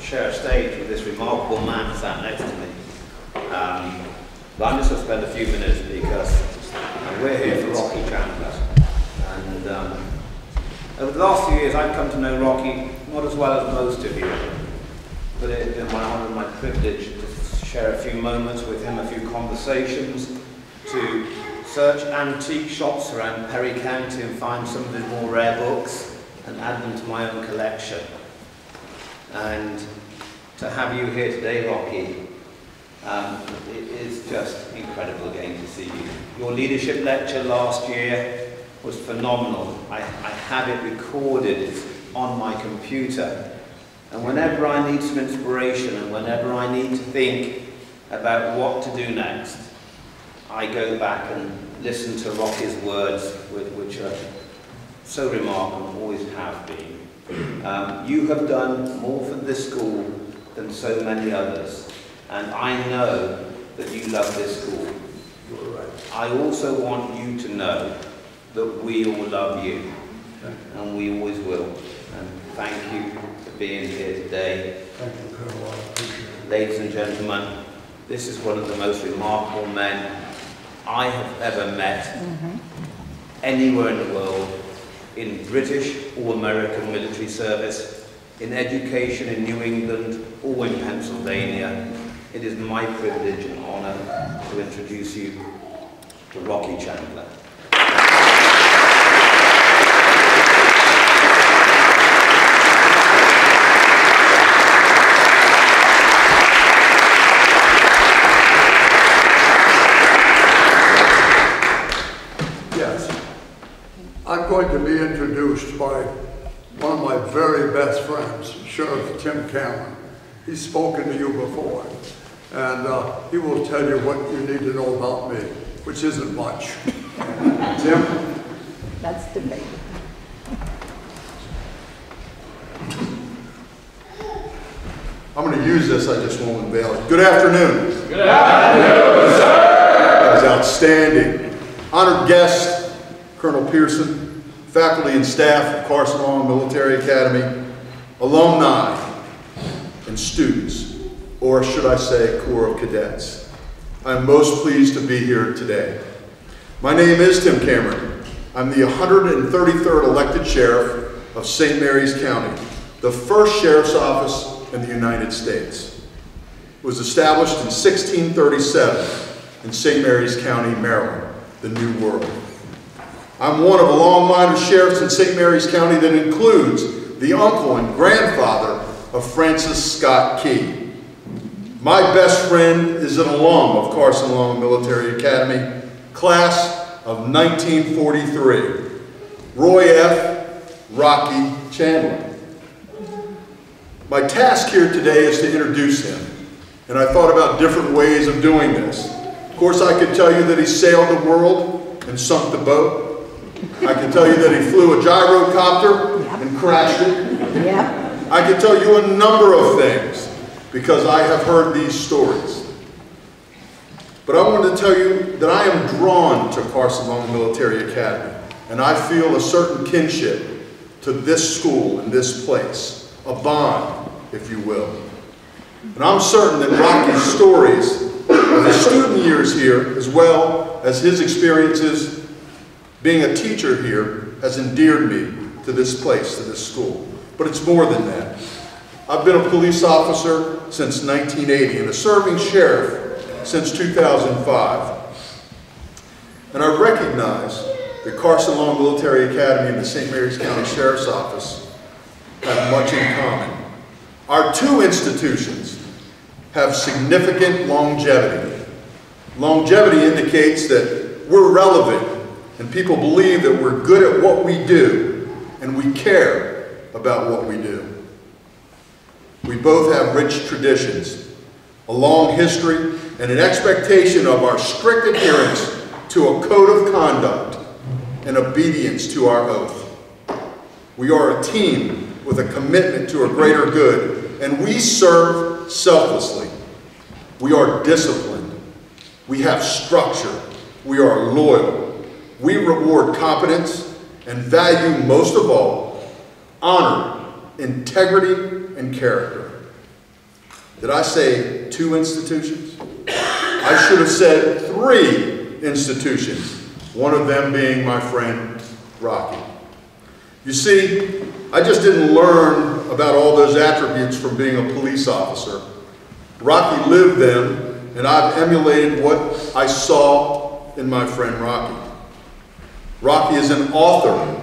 share a stage with this remarkable man sat next to me. But I'm just going to spend a few minutes because we're here for Rocky Chandler. And over the last few years I've come to know Rocky not as well as most of you, but it has been my honour and my privilege to share a few moments with him, a few conversations, to search antique shops around Perry County and find some of his more rare books and add them to my own collection. And to have you here today, Rocky, it is just incredible again to see you. Your leadership lecture last year was phenomenal. I have it recorded, it's on my computer. And whenever I need some inspiration and whenever I need to think about what to do next, I go back and listen to Rocky's words, which are so remarkable, always have been. You have done more for this school than so many others, and I know that you love this school. You're right. I also want you to know that we all love you, and we always will. And thank you for being here today. Thank you, Colonel. I appreciate it. Ladies and gentlemen, this is one of the most remarkable men I have ever met anywhere in the world, in British or American military service, in education in New England or in Pennsylvania. It is my privilege and honour to introduce you to Rocky Chandler. I'm going to be introduced by one of my very best friends, Sheriff Tim Cameron. He's spoken to you before, and he will tell you what you need to know about me, which isn't much. Tim? That's debatable. I'm going to use this, I just won't unveil it. Good afternoon. Good afternoon, sir. That was outstanding. Honored guests, Colonel Pearson, faculty and staff of Carson Military Academy, alumni and students, or should I say Corps of Cadets. I'm most pleased to be here today. My name is Tim Cameron. I'm the 133rd elected sheriff of St. Mary's County, the first sheriff's office in the United States. It was established in 1637 in St. Mary's County, Maryland, the New World. I'm one of a long line of sheriffs in St. Mary's County that includes the uncle and grandfather of Francis Scott Key. My best friend is an alum of Carson Military Academy, class of 1943, Roy F. Rocky Chandler. My task here today is to introduce him, and I thought about different ways of doing this. Of course, I could tell you that he sailed the world and sunk the boat. I can tell you that he flew a gyrocopter and crashed it. I can tell you a number of things because I have heard these stories. But I wanted to tell you that I am drawn to Carson Military Academy, and I feel a certain kinship to this school and this place, a bond, if you will. And I'm certain that Rocky's stories of his student years here, as well as his experiences being a teacher here, has endeared me to this place, to this school. But it's more than that. I've been a police officer since 1980 and a serving sheriff since 2005. And I recognize that Carson Military Academy and the St. Mary's County Sheriff's Office have much in common. Our two institutions have significant longevity. Longevity indicates that we're relevant and people believe that we're good at what we do and we care about what we do. We both have rich traditions, a long history, and an expectation of our strict adherence to a code of conduct and obedience to our oath. We are a team with a commitment to a greater good, and we serve selflessly. We are disciplined. We have structure. We are loyal. We reward competence and value, most of all, honor, integrity, and character. Did I say 2 institutions? I should have said 3 institutions, one of them being my friend Rocky. You see, I just didn't learn about all those attributes from being a police officer. Rocky lived them, and I've emulated what I saw in my friend Rocky. Rocky is an author,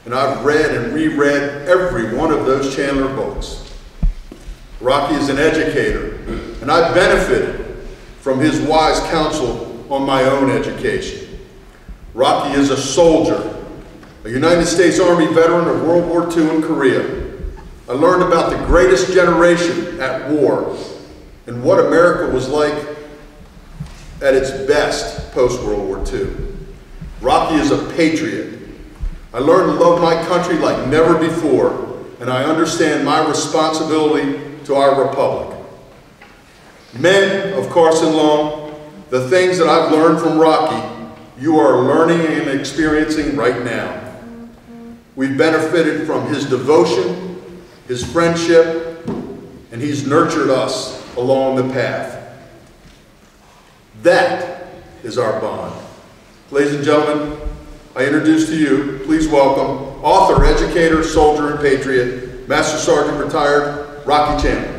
and I've read and reread every one of those Chandler books. Rocky is an educator, and I've benefited from his wise counsel on my own education. Rocky is a soldier, a United States Army veteran of World War II in Korea. I learned about the greatest generation at war and what America was like at its best post-World War II. Rocky is a patriot. I learned to love my country like never before, and I understand my responsibility to our republic. Men of Carson Long, the things that I've learned from Rocky, you are learning and experiencing right now. We've benefited from his devotion, his friendship, and he's nurtured us along the path. That is our bond. Ladies and gentlemen, I introduce to you, please welcome, author, educator, soldier, and patriot, Master Sergeant retired, Rocky Chandler.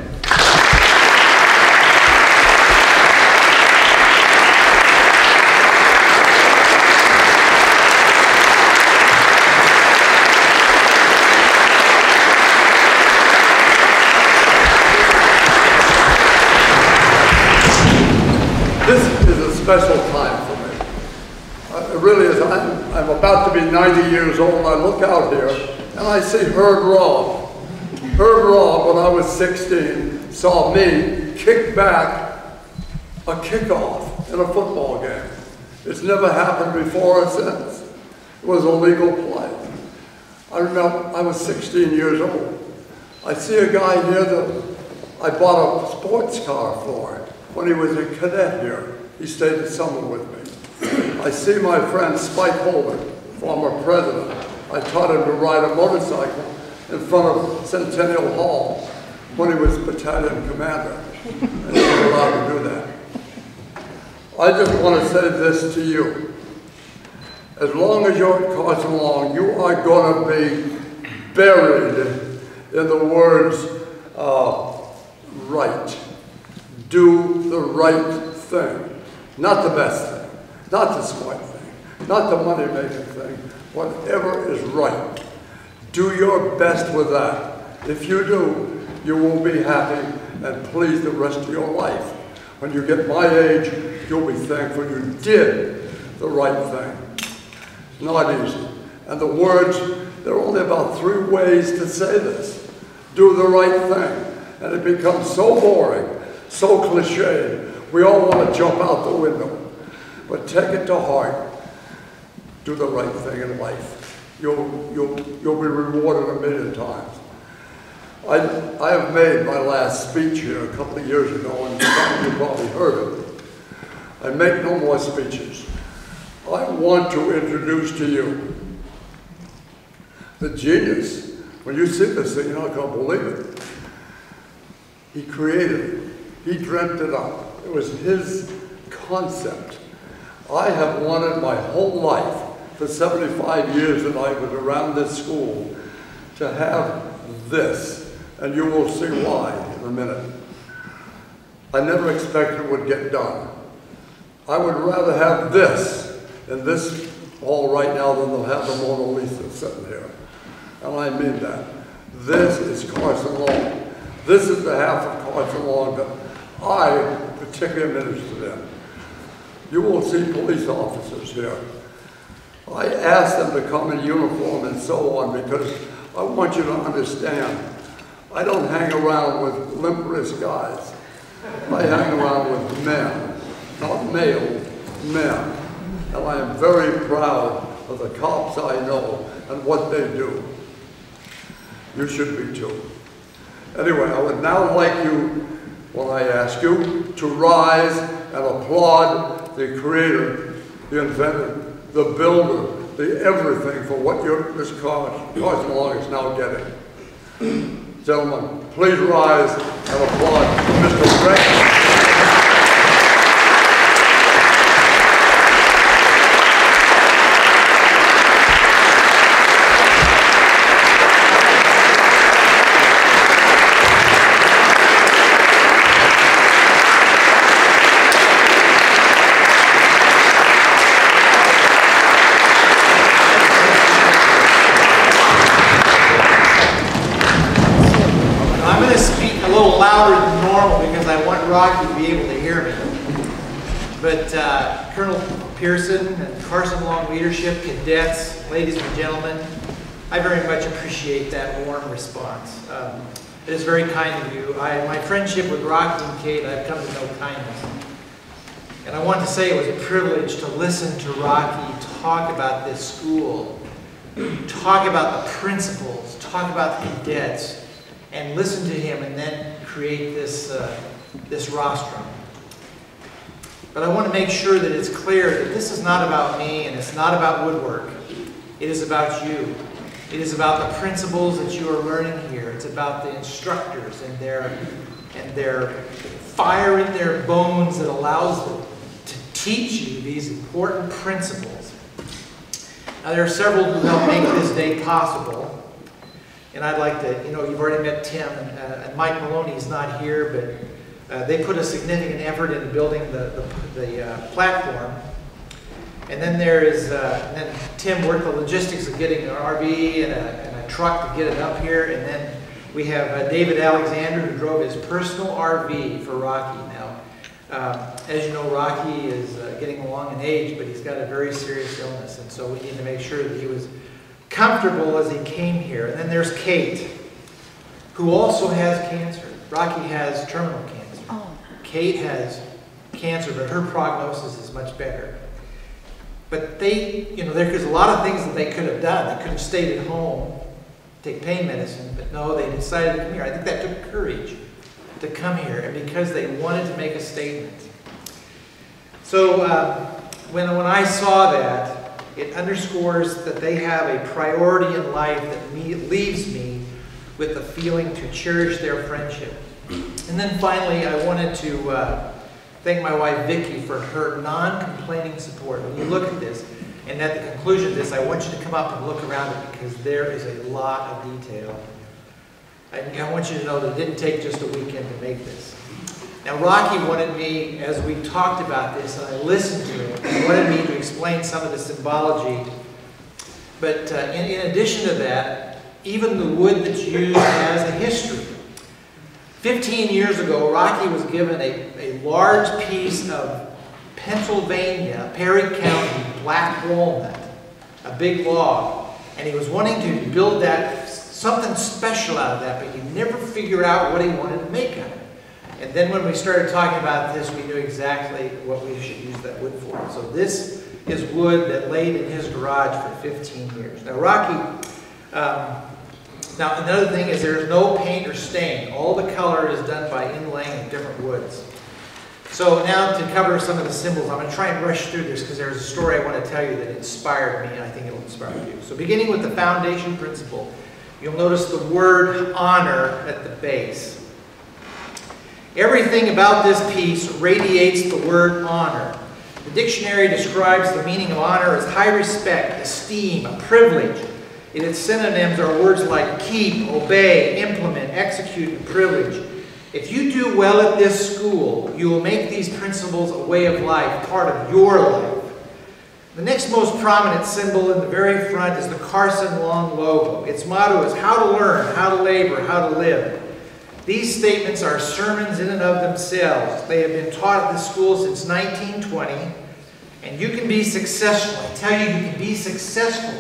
This is a special time for me. It really is. I'm about to be 90 years old. I look out here and I see Herb Robb. Herb Robb, when I was 16, saw me kick back a kickoff in a football game. It's never happened before or since. It was a legal play. I remember I was 16 years old. I see a guy here that I bought a sports car for when he was a cadet here. He stayed in summer with me. I see my friend Spike Holder, former president. I taught him to ride a motorcycle in front of Centennial Hall when he was battalion commander. And he was allowed to do that. I just want to say this to you. As long as you're at Carson Long, you are going to be buried in the words, right. Do the right thing. Not the best thing, not the smart thing, not the money-making thing. Whatever is right. Do your best with that. If you do, you will be happy and pleased the rest of your life. When you get my age, you'll be thankful you did the right thing. It's not easy. And the words, there are only about 3 ways to say this. Do the right thing. And it becomes so boring, so cliche, we all want to jump out the window. But take it to heart. Do the right thing in life. You'll be rewarded a million times. I have made my last speech here a couple of years ago, and some of you probably heard of it. I make no more speeches. I want to introduce to you the genius. When you see this thing, you're not going to believe it. He created it. He dreamt it up. It was his concept. I have wanted my whole life, for 75 years that I was around this school, to have this. And you will see why in a minute. I never expected it would get done. I would rather have this in this hall right now than they'll have the Mona Lisa sitting here. And I mean that. This is Carson Long. This is the half of Carson Long that I particularly minister in. You will see police officers here. I ask them to come in uniform and so on because I want you to understand, I don't hang around with limp wrist guys. I hang around with men, not male men. And I am very proud of the cops I know and what they do. You should be too. Anyway, I would now like you, when I ask you, to rise and applaud the creator, the inventor, the builder, the everything for what this Carson Long is now getting. Gentlemen, Please rise and applaud Mr. Greg. Louder than normal because I want Rocky to be able to hear me. But Colonel Pearson and Carson Long leadership, cadets, ladies and gentlemen, I very much appreciate that warm response. It is very kind of you. My friendship with Rocky and Kate, I've come to know kindness. And I want to say it was a privilege to listen to Rocky talk about this school, talk about the principals, talk about the cadets, and listen to him and then create this rostrum. But I want to make sure that it's clear that this is not about me and it's not about woodwork. It is about you. It is about the principles that you are learning here. It's about the instructors and their fire in their bones that allows them to teach you these important principles. Now there are several who helped make this day possible. And I'd like to, you've already met Tim, and Mike Maloney's not here, but they put a significant effort into building the platform. And then then Tim worked the logistics of getting an RV and a truck to get it up here. And then we have David Alexander, who drove his personal RV for Rocky. Now, as you know, Rocky is getting along in age, but he's got a very serious illness. And so we need to make sure that he was comfortable as he came here. And then there's Kate, who also has cancer. Rocky has terminal cancer. Oh. Kate has cancer, but her prognosis is much better. But there's a lot of things that they could have done. They could have stayed at home, take pain medicine, but no, they decided to come here. I think that took courage to come here, and because they wanted to make a statement. So when I saw that, it underscores that they have a priority in life that leaves me with the feeling to cherish their friendship. And then finally, I wanted to thank my wife, Vicki, for her non-complaining support. When you look at this, and at the conclusion of this, I want you to come up and look around it because there is a lot of detail. I want you to know that it didn't take just a weekend to make this. Now, Rocky wanted me, as we talked about this, and I listened to him, he wanted me to explain some of the symbology. But in addition to that, even the wood that's used has a history. 15 years ago, Rocky was given a large piece of Pennsylvania, Perry County, black walnut, a big log, and he was wanting to build something special out of that, but he never figured out what he wanted to make of it. And then when we started talking about this, we knew exactly what we should use that wood for. So this is wood that laid in his garage for 15 years. Now Rocky, now another thing is there's no paint or stain. All the color is done by inlaying of different woods. So now to cover some of the symbols, I'm going to try and rush through this because there's a story I want to tell you that inspired me, and I think it'll inspire you. So beginning with the foundation principle, you'll notice the word honor at the base. Everything about this piece radiates the word honor. The dictionary describes the meaning of honor as high respect, esteem, a privilege. In its synonyms are words like keep, obey, implement, execute, and privilege. If you do well at this school, you will make these principles a way of life, part of your life. The next most prominent symbol in the very front is the Carson Long logo. Its motto is how to learn, how to labor, how to live. These statements are sermons in and of themselves. They have been taught at this school since 1920, and you can be successful. I tell you, you can be successful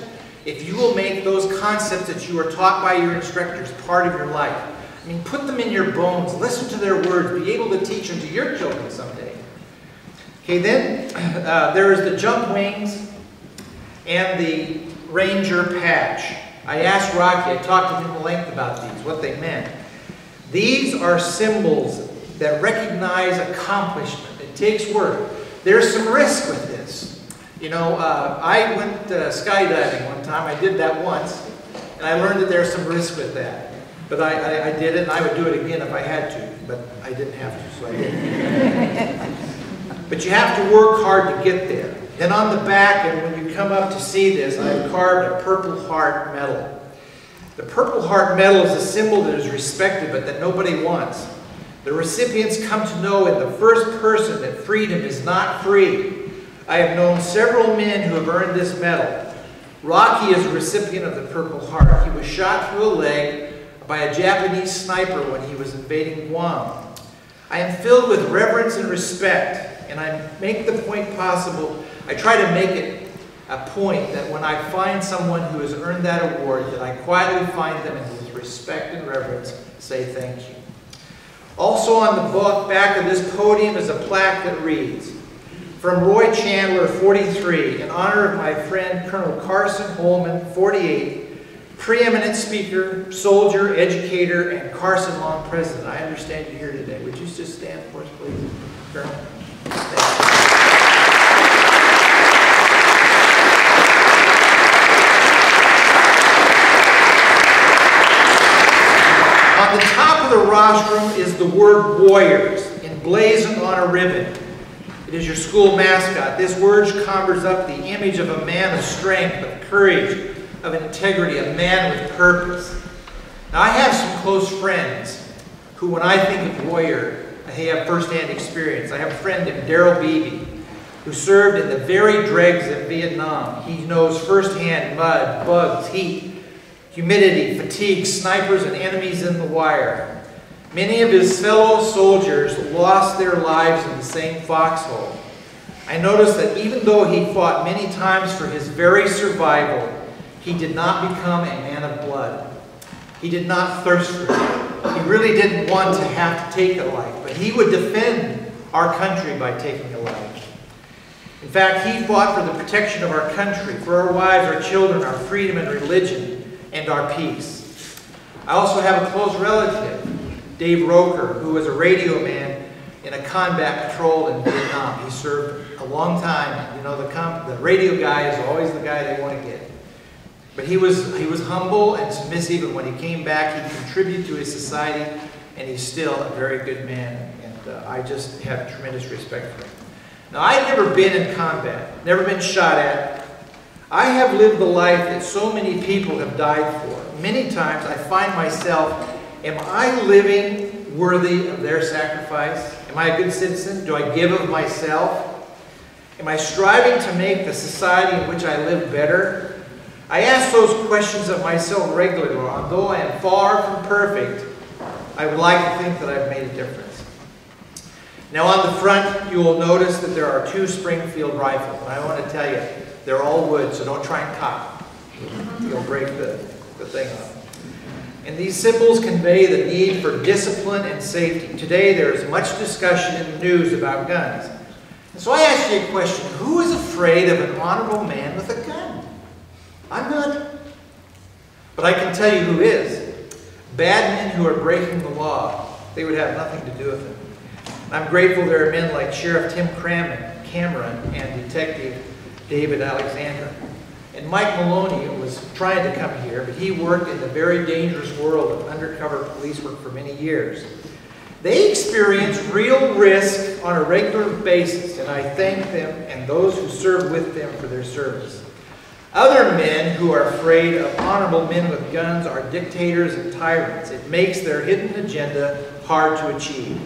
if you will make those concepts that you are taught by your instructors part of your life. I mean, put them in your bones, listen to their words, be able to teach them to your children someday. Okay, then there is the jump wings and the ranger patch. I asked Rocky, I talked to him at length about these, what they meant. These are symbols that recognize accomplishment. It takes work. There's some risk with this. You know, I went skydiving one time. I did that once, and I learned that there's some risk with that. But I did it, and I would do it again if I had to, but I didn't have to, so I didn't. But you have to work hard to get there. Then on the back, and when you come up to see this, I've carved a Purple Heart medal. The Purple Heart medal is a symbol that is respected, but that nobody wants. The recipients come to know in the first person that freedom is not free. I have known several men who have earned this medal. Rocky is a recipient of the Purple Heart. He was shot through a leg by a Japanese sniper when he was invading Guam. I am filled with reverence and respect, and I make the point possible. I try to make it a point that when I find someone who has earned that award, that I quietly find them and with respect and reverence say thank you. Also on the back of this podium is a plaque that reads, "From Roy Chandler, 43, in honor of my friend Colonel Carson Holman, 48, preeminent speaker, soldier, educator, and Carson Long president." I understand you're here today. Would you just stand for us, please, Colonel? Thank you. On the top of the rostrum is the word warriors, emblazoned on a ribbon. It is your school mascot. This word conjures up the image of a man of strength, of courage, of integrity, a man with purpose. Now, I have some close friends who, when I think of warrior, I have firsthand experience. I have a friend named Darrell Beebe, who served in the very dregs of Vietnam. He knows firsthand mud, bugs, heat, humidity, fatigue, snipers, and enemies in the wire. Many of his fellow soldiers lost their lives in the same foxhole. I noticed that even though he fought many times for his very survival, he did not become a man of blood. He did not thirst for it. He really didn't want to have to take a life, but he would defend our country by taking a life. In fact, he fought for the protection of our country, for our wives, our children, our freedom and religion, and our peace. I also have a close relative, Dave Roker, who was a radio man in a combat patrol in Vietnam. He served a long time. You know, the radio guy is always the guy they want to get. But he was humble and submissive, and when he came back, he contributed to his society, and he's still a very good man, and I just have tremendous respect for him. Now, I've never been in combat, never been shot at. I have lived the life that so many people have died for. Many times I find myself, am I living worthy of their sacrifice? Am I a good citizen? Do I give of myself? Am I striving to make the society in which I live better? I ask those questions of myself regularly. Although I am far from perfect, I would like to think that I've made a difference. Now on the front, you will notice that there are 2 Springfield rifles. And I want to tell you, they're all wood, so don't try and cock. You'll break the thing up. And these symbols convey the need for discipline and safety. Today there is much discussion in the news about guns. And so I ask you a question. Who is afraid of an honorable man with a gun? I'm not. But I can tell you who is. Bad men who are breaking the law. They would have nothing to do with it. I'm grateful there are men like Sheriff Tim Cameron and Detective David Alexander. And Mike Maloney was trying to come here, but he worked in the very dangerous world of undercover police work for many years. They experience real risk on a regular basis, and I thank them and those who serve with them for their service. Other men who are afraid of honorable men with guns are dictators and tyrants. It makes their hidden agenda hard to achieve.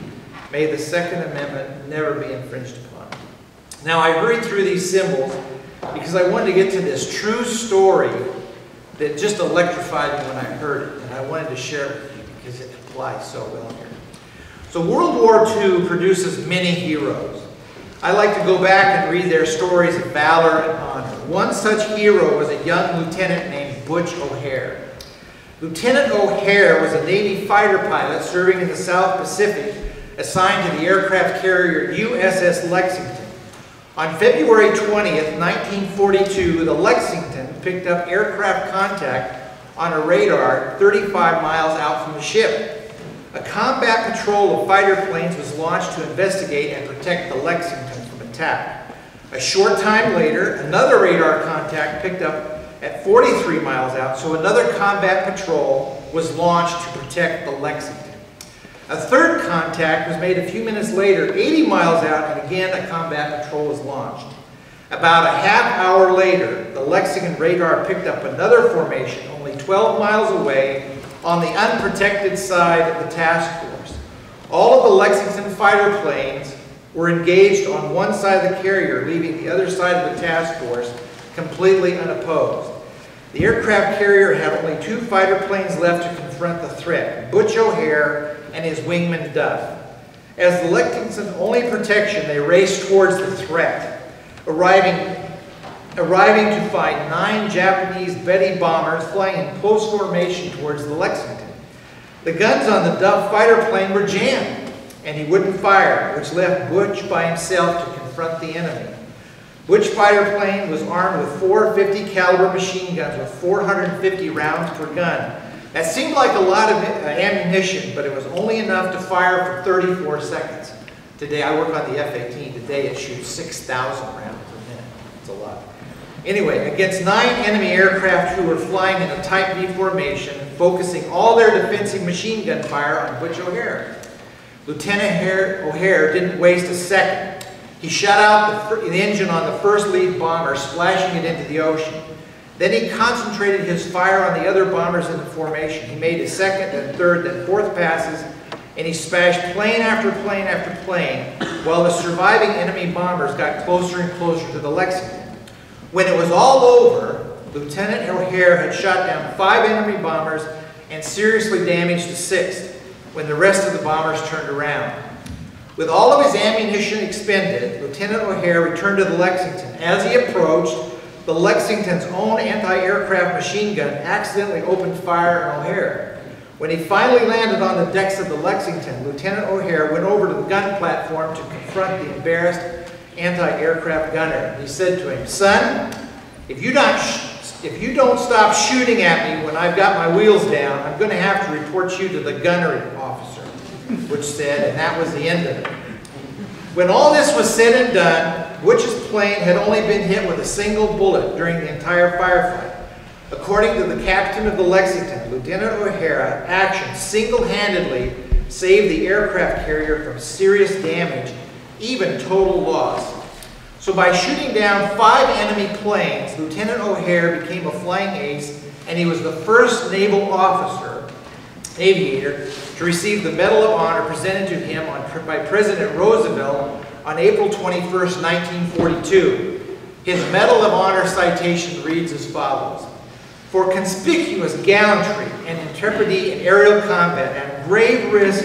May the Second Amendment never be infringed upon. Now, I hurried through these symbols because I wanted to get to this true story that just electrified me when I heard it, and I wanted to share it with you because it applies so well here. So World War II produces many heroes. I like to go back and read their stories of valor and honor. One such hero was a young lieutenant named Butch O'Hare. Lieutenant O'Hare was a Navy fighter pilot serving in the South Pacific, assigned to the aircraft carrier USS Lexington. On February 20th, 1942, the Lexington picked up aircraft contact on a radar 35 miles out from the ship. A combat patrol of fighter planes was launched to investigate and protect the Lexington from attack. A short time later, another radar contact picked up at 43 miles out, so another combat patrol was launched to protect the Lexington. A third contact was made a few minutes later, 80 miles out, and again a combat patrol was launched. About a half hour later, the Lexington radar picked up another formation only 12 miles away on the unprotected side of the task force. All of the Lexington fighter planes were engaged on one side of the carrier, leaving the other side of the task force completely unopposed. The aircraft carrier had only 2 fighter planes left to confront the threat, Butch O'Hare and his wingman Duff. As the Lexington's only protection, they raced towards the threat, arriving to find 9 Japanese Betty bombers flying in close formation towards the Lexington. The guns on the Duff fighter plane were jammed, and he wouldn't fire, which left Butch by himself to confront the enemy. Butch fighter plane was armed with 4 .50 caliber machine guns with 450 rounds per gun. That seemed like a lot of ammunition, but it was only enough to fire for 34 seconds. Today, I work on the F-18. Today, it shoots 6,000 rounds a minute. It's a lot. Anyway, against 9 enemy aircraft who were flying in a Type B formation, focusing all their defensive machine gun fire on Butch O'Hare. Lieutenant O'Hare didn't waste a second. He shut out the engine on the first lead bomber, splashing it into the ocean. Then he concentrated his fire on the other bombers in the formation. He made his second, then third, then fourth passes, and he smashed plane after plane after plane, while the surviving enemy bombers got closer and closer to the Lexington. When it was all over, Lieutenant O'Hare had shot down 5 enemy bombers and seriously damaged the 6th, when the rest of the bombers turned around. With all of his ammunition expended, Lieutenant O'Hare returned to the Lexington. As he approached, the Lexington's own anti-aircraft machine gun accidentally opened fire on O'Hare. When he finally landed on the decks of the Lexington, Lieutenant O'Hare went over to the gun platform to confront the embarrassed anti-aircraft gunner. He said to him, "Son, if you don't stop shooting at me when I've got my wheels down, I'm going to have to report you to the gunnery officer," Butch said, and that was the end of it. When all this was said and done, Butch's plane had only been hit with a single bullet during the entire firefight. According to the captain of the Lexington, Lieutenant O'Hara, action single-handedly saved the aircraft carrier from serious damage, even total loss. So by shooting down 5 enemy planes, Lieutenant O'Hare became a flying ace, and he was the first naval aviator, to receive the Medal of Honor presented to him by President Roosevelt on April 21st, 1942. His Medal of Honor citation reads as follows: "For conspicuous gallantry and intrepidity in aerial combat at grave risk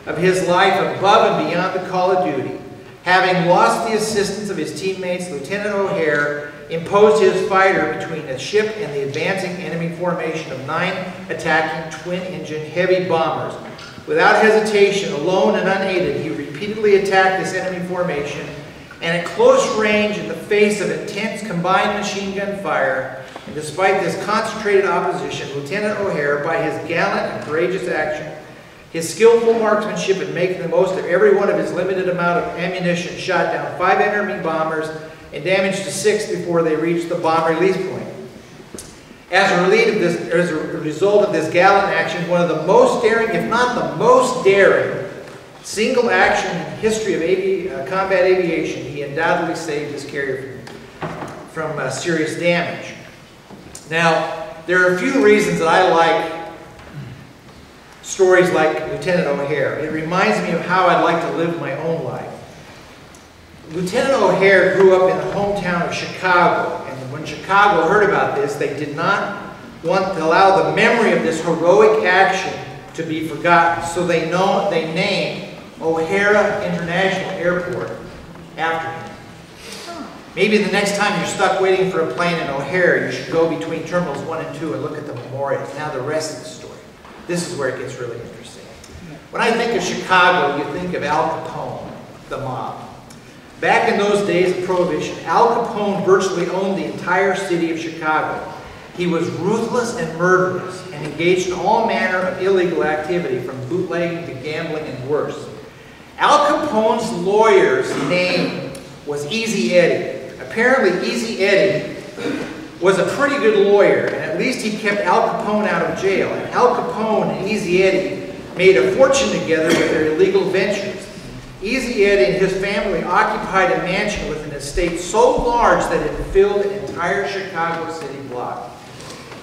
of his life above and beyond the call of duty, having lost the assistance of his teammates, Lieutenant O'Hare imposed his fighter between the ship and the advancing enemy formation of 9 attacking twin-engine heavy bombers. Without hesitation, alone and unaided, he repeatedly attacked this enemy formation, and at close range in the face of intense combined machine gun fire, and despite this concentrated opposition, Lieutenant O'Hare, by his gallant and courageous action, his skillful marksmanship in making the most of every one of his limited amount of ammunition, shot down 5 enemy bombers and damaged the 6 before they reached the bomb release point. As a result of this gallant action, one of the most daring, if not the most daring, single action in the history of combat aviation, he undoubtedly saved his carrier from serious damage." Now, there are a few reasons that I like stories like Lieutenant O'Hare. It reminds me of how I'd like to live my own life. Lieutenant O'Hare grew up in the hometown of Chicago, and when Chicago heard about this, they did not want to allow the memory of this heroic action to be forgotten, so they named O'Hara International Airport after him. Maybe the next time you're stuck waiting for a plane in O'Hare, you should go between terminals 1 and 2 and look at the memorials. Now the rest of the story. This is where it gets really interesting. When I think of Chicago, you think of Al Capone, the mob. Back in those days of Prohibition, Al Capone virtually owned the entire city of Chicago. He was ruthless and murderous and engaged in all manner of illegal activity, from bootlegging to gambling and worse. Al Capone's lawyer's name was Easy Eddie. Apparently, Easy Eddie was a pretty good lawyer, and at at least he kept Al Capone out of jail. And Al Capone and Easy Eddie made a fortune together with their illegal ventures. Easy Eddie and his family occupied a mansion with an estate so large that it filled an entire Chicago city block.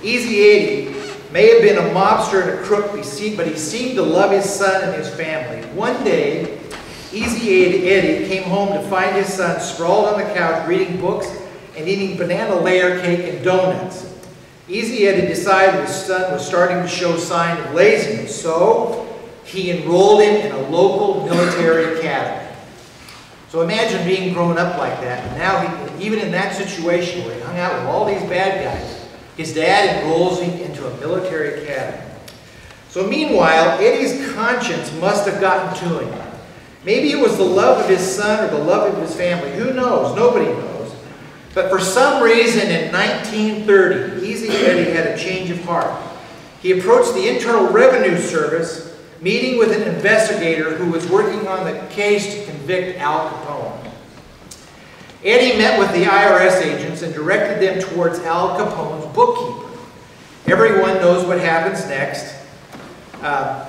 Easy Eddie may have been a mobster and a crook, but he seemed to love his son and his family. One day, Easy Eddie came home to find his son sprawled on the couch reading books and eating banana layer cake and donuts. Easy Eddie decided his son was starting to show signs of laziness, so he enrolled him in a local military academy. So imagine being grown up like that. And now, even in that situation where he hung out with all these bad guys, his dad enrolls him into a military academy. So meanwhile, Eddie's conscience must have gotten to him. Maybe it was the love of his son or the love of his family. Who knows? Nobody knows. But for some reason in 1930, Easy Eddie had a change of heart. He approached the Internal Revenue Service, meeting with an investigator who was working on the case to convict Al Capone. Eddie met with the IRS agents and directed them towards Al Capone's bookkeeper. Everyone knows what happens next. Al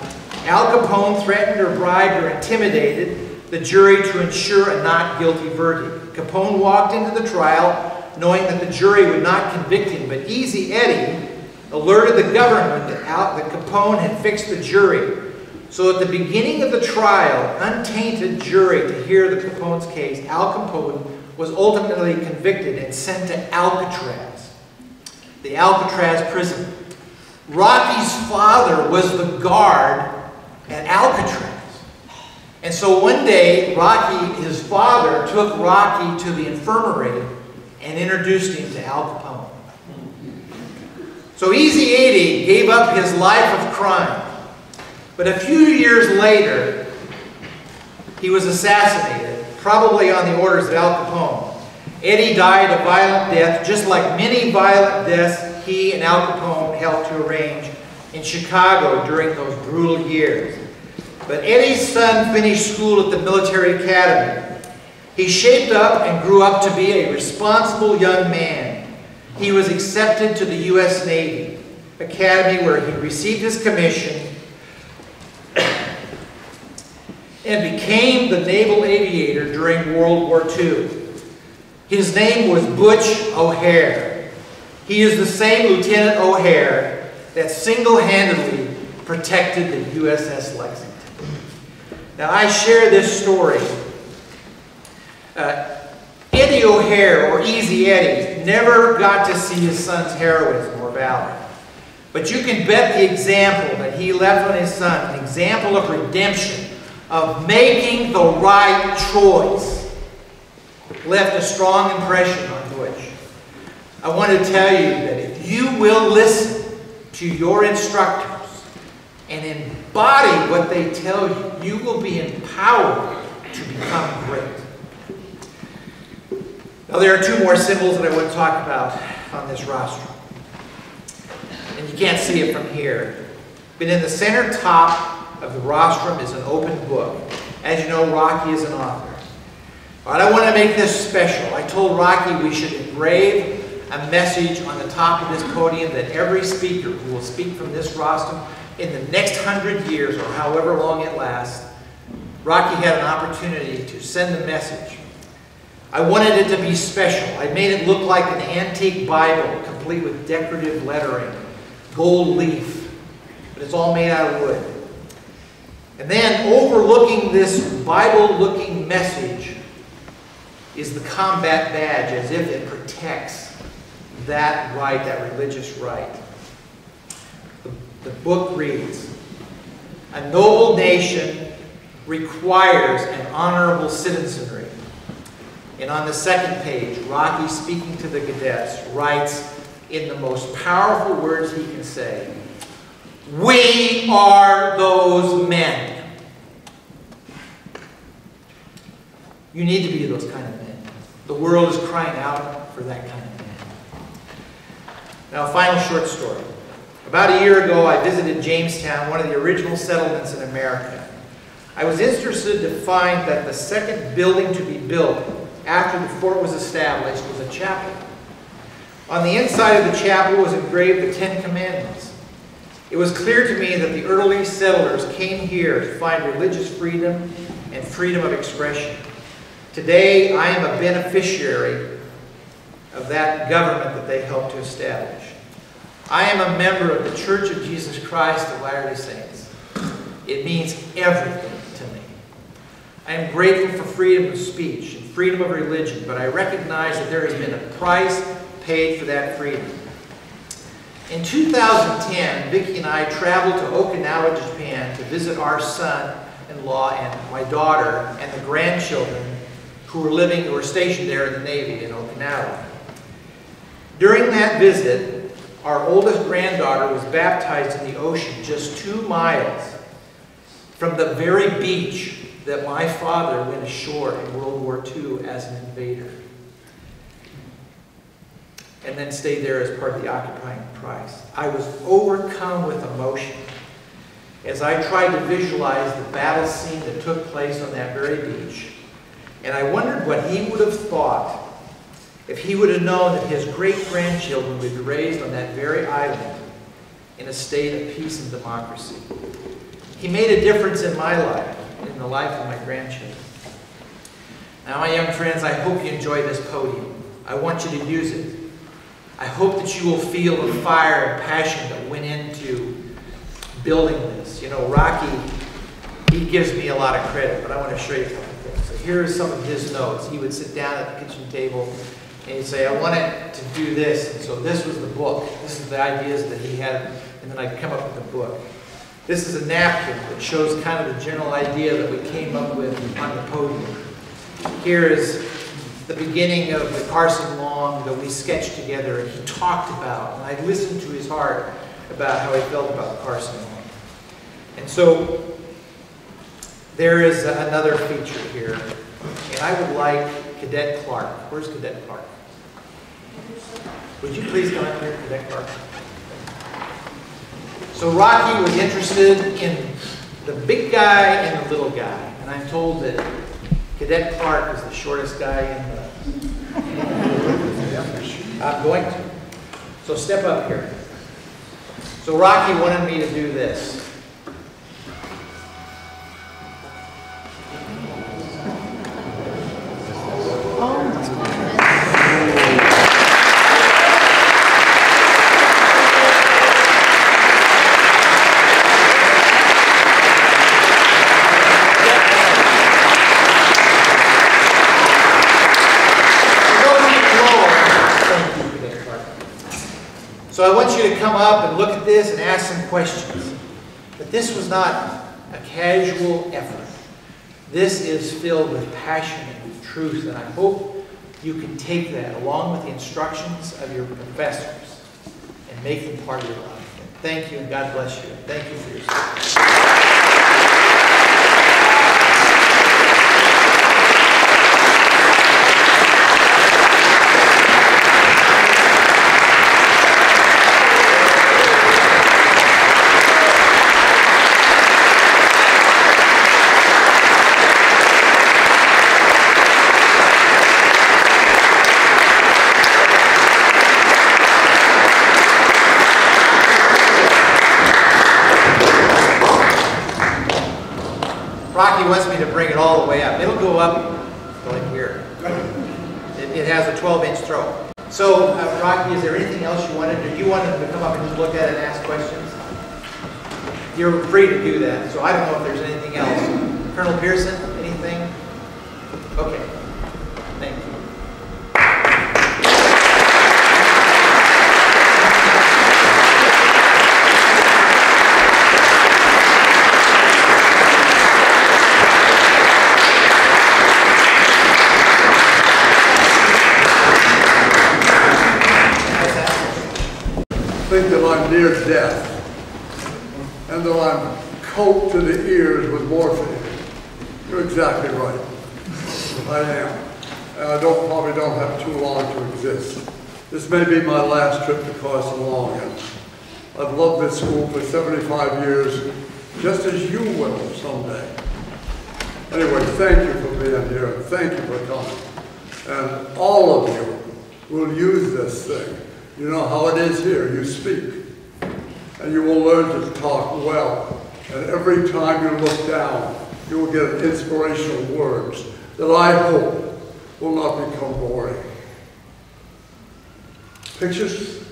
Capone threatened or bribed or intimidated the jury to ensure a not guilty verdict. Capone walked into the trial knowing that the jury would not convict him, but Easy Eddie alerted the government that Capone had fixed the jury. So at the beginning of the trial, untainted jury to hear the Capone's case, Al Capone was ultimately convicted and sent to Alcatraz, the Alcatraz prison. Rocky's father was the guard at Alcatraz. And so one day, Rocky, his father, took Rocky to the infirmary and introduced him to Al Capone. So Easy Eddie gave up his life of crime. But a few years later, he was assassinated, probably on the orders of Al Capone. Eddie died a violent death, just like many violent deaths he and Al Capone helped to arrange in Chicago during those brutal years. But Eddie's son finished school at the military academy. He shaped up and grew up to be a responsible young man. He was accepted to the U.S. Navy Academy, where he received his commission and became the naval aviator during World War II. His name was Butch O'Hare. He is the same Lieutenant O'Hare that single-handedly protected the USS Lexington. Now, I share this story. Eddie O'Hare, or Easy Eddie, never got to see his son's heroism or valor. But you can bet the example that he left on his son, an example of redemption, of making the right choice, left a strong impression on Butch. I want to tell you that if you will listen to your instructors and embody what they tell you, you will be empowered to become great. Now, there are two more symbols that I want to talk about on this rostrum. And you can't see it from here. But in the center top of the rostrum is an open book. As you know, Rocky is an author. But I want to make this special. I told Rocky we should engrave a message on the top of this podium that every speaker who will speak from this rostrum in the next 100 years, or however long it lasts, Rocky had an opportunity to send a message. I wanted it to be special. I made it look like an antique Bible, complete with decorative lettering, gold leaf, but it's all made out of wood. And then overlooking this Bible-looking message is the combat badge, as if it protects that right, that religious right. The book reads, "A noble nation requires an honorable citizenry." And on the second page, Rocky, speaking to the cadets, writes in the most powerful words he can say, "We are those men." You need to be those kind of men. The world is crying out for that kind of man. Now, a final short story. About a year ago, I visited Jamestown, one of the original settlements in America. I was interested to find that the second building to be built after the fort was established was a chapel. On the inside of the chapel was engraved the 10 Commandments. It was clear to me that the early settlers came here to find religious freedom and freedom of expression. Today, I am a beneficiary of that government that they helped to establish. I am a member of the Church of Jesus Christ of Latter-day Saints. It means everything to me. I am grateful for freedom of speech and freedom of religion, but I recognize that there has been a price paid for that freedom. In 2010, Vicki and I traveled to Okinawa, Japan to visit our son-in-law and my daughter and the grandchildren who were stationed there in the Navy in Okinawa. During that visit, our oldest granddaughter was baptized in the ocean just 2 miles from the very beach that my father went ashore in World War II as an invader, and then stayed there as part of the occupying price. I was overcome with emotion as I tried to visualize the battle scene that took place on that very beach. And I wondered what he would have thought if he would have known that his great-grandchildren would be raised on that very island in a state of peace and democracy. He made a difference in my life, in the life of my grandchildren. Now, my young friends, I hope you enjoy this podium. I want you to use it. I hope that you will feel the fire and passion that went into building this. You know, Rocky, he gives me a lot of credit, but I want to show you a couple things. So here are some of his notes. He would sit down at the kitchen table and he'd say, I want it to do this. And so this was the book. This is the ideas that he had, and then I'd come up with the book. This is a napkin that shows kind of the general idea that we came up with on the podium. Here is the beginning of the Carson Long that we sketched together and he talked about, and I listened to his heart about how he felt about Carson Long. And so there is another feature here, and I would like Cadet Clark. Where's Cadet Clark? Would you please come up here, Cadet Clark? So Rocky was interested in the big guy and the little guy, and I'm told that Cadet Clark is the shortest guy in the... I'm going to. So step up here. So Rocky wanted me to do this. So I want you to come up and look at this and ask some questions. But this was not a casual effort. This is filled with passion and with truth, and I hope you can take that along with the instructions of your professors and make them part of your life. Thank you, and God bless you. Thank you for your support. Rocky wants me to bring it all the way up. It'll go up like here. It has a 12-inch throw. So, Rocky, is there anything else you wanted to do? You wanted to come up and just look at it and ask questions? You're free to do that. So I don't know if there's anything else. Colonel Pearson, anything? Okay. Thank you. Think that I'm near death and that I'm coked to the ears with morphine. You're exactly right. I am. And I probably don't have too long to exist. This may be my last trip to Carson Long, and I've loved this school for 75 years, just as you will someday. Anyway, thank you for being here, and thank you for coming. And all of you will use this thing You know how it is here. You speak, and you will learn to talk well. And every time you look down, you will get inspirational words that I hope will not become boring. Pictures?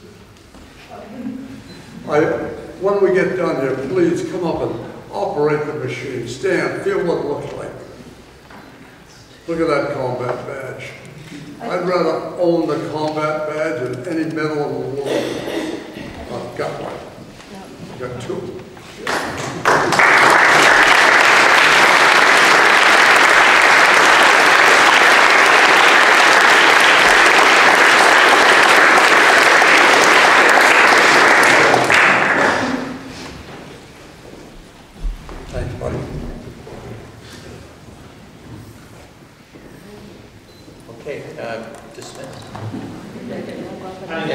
When we get done here, please come up and operate the machine. Stand, feel what it looks like. Look at that combat badge. I'd rather own the combat badge than any medal in the world. I've got one. I've got two. Thanks, buddy. Okay, dismiss. And